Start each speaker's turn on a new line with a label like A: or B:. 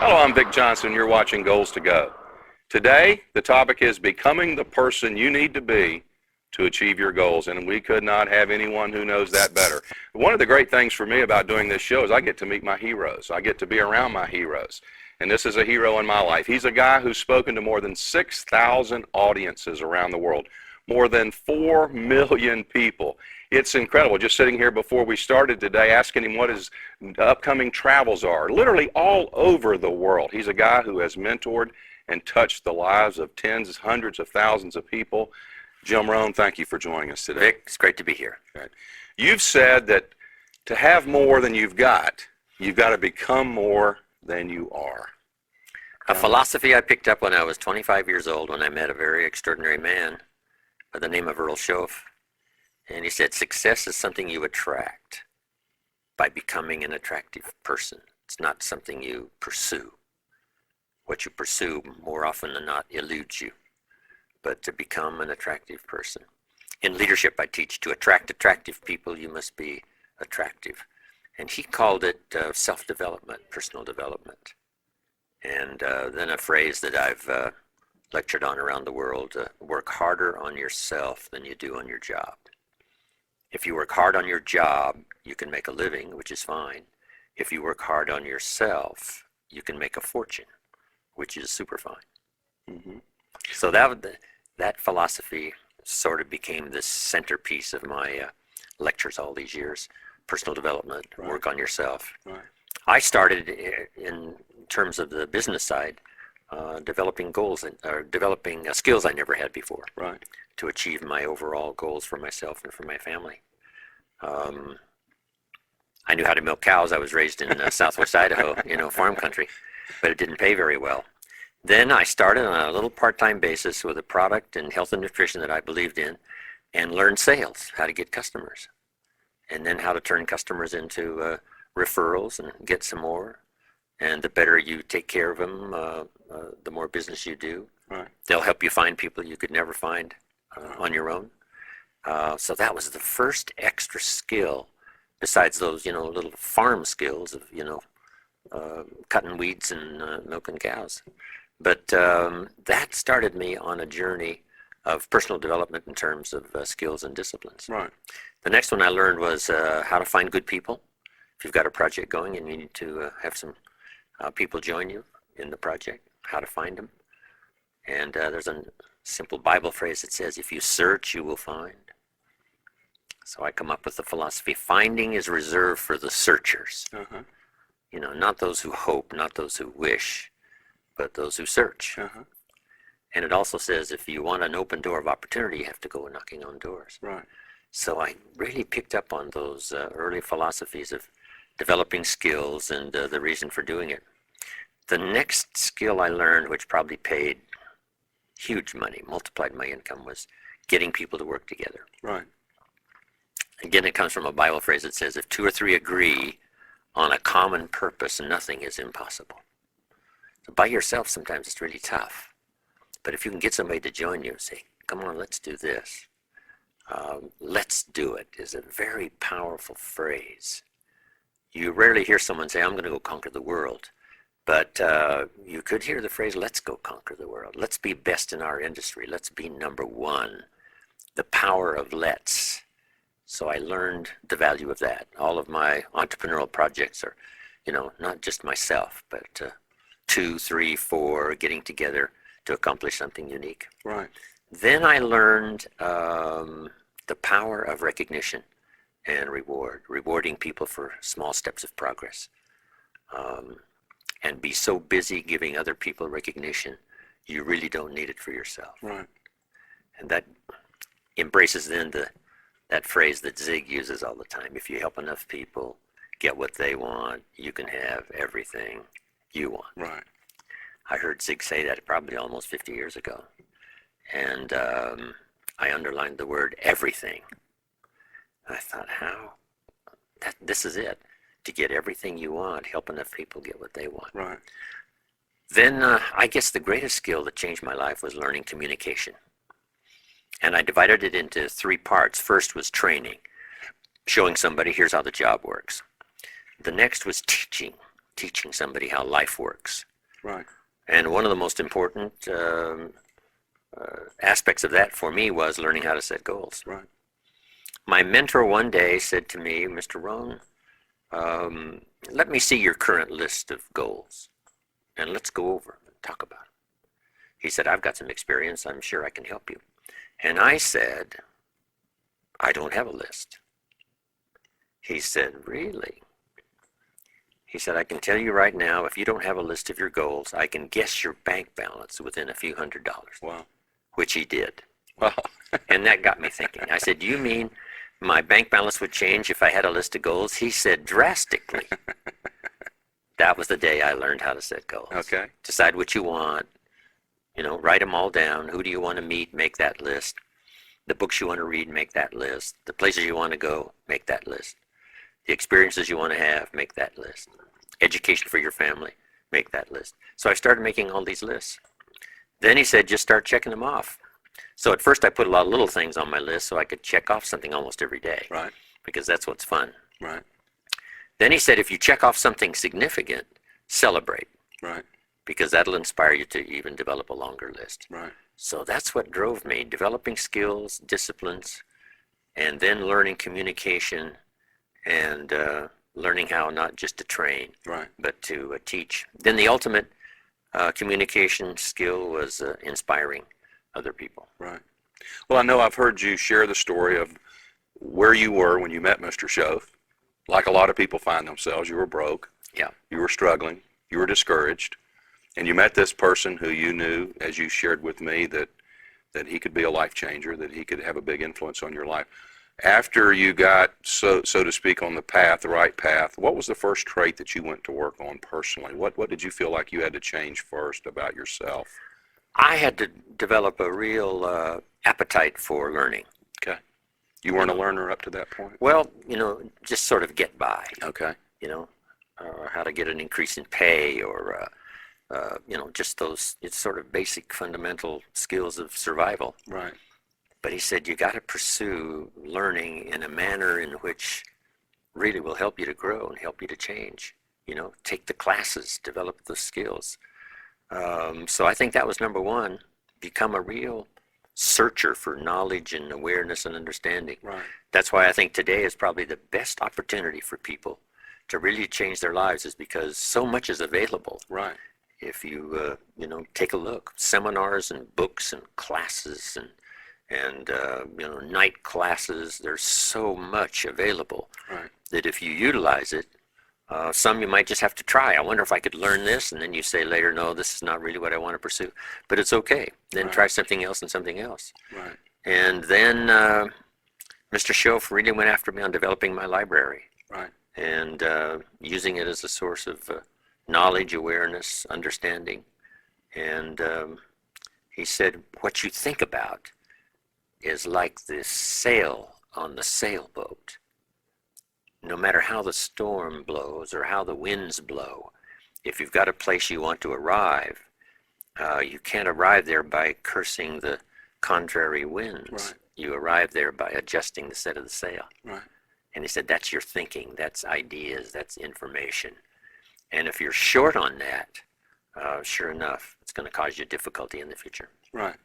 A: Hello, I'm Vic Johnson. You're watching Goals to Go. Today, the topic is becoming the person you need to be to achieve your goals, and we could not have anyone who knows that better. One of the great things for me about doing this show is I get to meet my heroes. I get to be around my heroes, and this is a hero in my life. He's a guy who's spoken to more than 6,000 audiences around the world, more than 4 million people. It's incredible. Just sitting here before we started today asking him what his upcoming travels are, literally all over the world. He's a guy who has mentored and touched the lives of tens, hundreds of thousands of people. Jim Rohn, thank you for joining us today.
B: Vic, it's great to be here.
A: Okay. You've said that to have more than you've got to become more than you are.
B: A philosophy I picked up when I was 25 years old when I met a very extraordinary man by the name of Earl Schoaf. And he said, success is something you attract by becoming an attractive person. It's not something you pursue. What you pursue more often than not eludes you. But to become an attractive person. In leadership, I teach to attract attractive people, you must be attractive. And he called it self-development, personal development. And then a phrase that I've lectured on around the world, work harder on yourself than you do on your job. If you work hard on your job, you can make a living, which is fine. If you work hard on yourself, you can make a fortune, which is super fine. Mm-hmm. So that philosophy sort of became the centerpiece of my lectures all these years. Personal development, right. Work on yourself. Right. I started in terms of the business side, developing goals or developing skills I never had before, right, to achieve my overall goals for myself and for my family. I knew how to milk cows. I was raised in southwest Idaho, farm country, but it didn't pay very well. Then I started on a little part-time basis with a product in health and nutrition that I believed in and learned sales, how to get customers, and then how to turn customers into referrals and get some more. And the better you take care of them, the more business you do. Right. They'll help you find people you could never find on your own. So that was the first extra skill, besides those, little farm skills of, cutting weeds and milking cows. But that started me on a journey of personal development in terms of skills and disciplines. Right. The next one I learned was how to find good people. If you've got a project going and you need to have some people join you in the project, how to find them. And there's a simple Bible phrase that says, if you search, you will find. So I come up with the philosophy, finding is reserved for the searchers. Uh-huh. Not those who hope, not those who wish, but those who search. Uh-huh. And it also says, if you want an open door of opportunity, you have to go knocking on doors. Right. So I really picked up on those early philosophies of developing skills and the reason for doing it. The next skill I learned, which probably paid huge money, multiplied my income, was getting people to work together. Right. Again, it comes from a Bible phrase that says, if 2 or 3 agree on a common purpose, nothing is impossible. So by yourself, sometimes it's really tough. But if you can get somebody to join you and say, come on, let's do this. Let's do it is a very powerful phrase. You rarely hear someone say, I'm going to go conquer the world. But you could hear the phrase, let's go conquer the world. Let's be best in our industry. Let's be number one. The power of let's. So I learned the value of that. All of my entrepreneurial projects are, not just myself, but 2, 3, 4 getting together to accomplish something unique. Right. Then I learned the power of recognition and rewarding people for small steps of progress. And be so busy giving other people recognition, you really don't need it for yourself. Right. And that embraces then that phrase that Zig uses all the time. If you help enough people get what they want, you can have everything you want. Right. I heard Zig say that probably almost 50 years ago. And I underlined the word everything. I thought, this is it. To get everything you want, help enough people get what they want. Right. Then I guess the greatest skill that changed my life was learning communication. And I divided it into 3 parts. First was training, showing somebody, here's how the job works. The next was teaching somebody how life works.
A: Right.
B: And one of the most important aspects of that for me was learning how to set goals.
A: Right.
B: My mentor one day said to me, Mr. Rohn, let me see your current list of goals, and let's go over and talk about it. He said, I've got some experience. I'm sure I can help you. And I said, I don't have a list. He said, really? He said, I can tell you right now, if you don't have a list of your goals, I can guess your bank balance within a few $100s.
A: Wow.
B: Which he did.
A: Wow.
B: And that got me thinking. I said, do you mean my bank balance would change if I had a list of goals? He said, drastically. That was the day I learned how to set goals.
A: Okay.
B: Decide what you want, write them all down. Who do you want to meet? Make that list. The books you want to read, make that list. The places you want to go, make that list. The experiences you want to have, make that list. Education for your family, make that list. So I started making all these lists. Then he said, just start checking them off. So at first I put a lot of little things on my list so I could check off something almost every day.
A: Right.
B: Because that's what's fun.
A: Right.
B: Then he said, if you check off something significant, celebrate.
A: Right.
B: Because that'll inspire you to even develop a longer list.
A: Right.
B: So that's what drove me, developing skills, disciplines, and then learning communication and learning how not just to train,
A: Right.
B: but to teach. Then the ultimate communication skill was inspiring other people.
A: Right. Well, I know I've heard you share the story of where you were when you met Mr. Schoaf. Like a lot of people find themselves, you were broke.
B: Yeah.
A: You were struggling. You were discouraged. And you met this person who you knew, as you shared with me, that he could be a life changer, that he could have a big influence on your life. After you got, so to speak, on the path, the right path, what was the first trait that you went to work on personally? What did you feel like you had to change first about yourself?
B: I had to develop a real appetite for learning.
A: Okay. You weren't a learner up to that point?
B: Well, just sort of get by.
A: Okay.
B: How to get an increase in pay or, just those sort of basic fundamental skills of survival.
A: Right.
B: But he said, you got to pursue learning in a manner in which really will help you to grow and help you to change. Take the classes, develop the skills. So I think that was number one, become a real searcher for knowledge and awareness and understanding.
A: Right.
B: That's why I think today is probably the best opportunity for people to really change their lives, is because so much is available.
A: Right.
B: If you, take a look, seminars and books and classes and night classes, there's so much available.
A: Right.
B: That if you utilize it, some you might just have to try. I wonder if I could learn this, and then you say later, no, this is not really what I want to pursue. But it's okay. Then
A: Right.
B: try something else and something else.
A: Right.
B: And then Mr. Schoaf really went after me on developing my library.
A: Right.
B: And using it as a source of knowledge, awareness, understanding. And he said, what you think about is like this sail on the sailboat. No matter how the storm blows or how the winds blow, if you've got a place you want to arrive, you can't arrive there by cursing the contrary winds.
A: Right.
B: You arrive there by adjusting the set of the sail.
A: Right.
B: And he said, that's your thinking, that's ideas, that's information. And if you're short on that, sure enough, it's going to cause you difficulty in the future.
A: Right.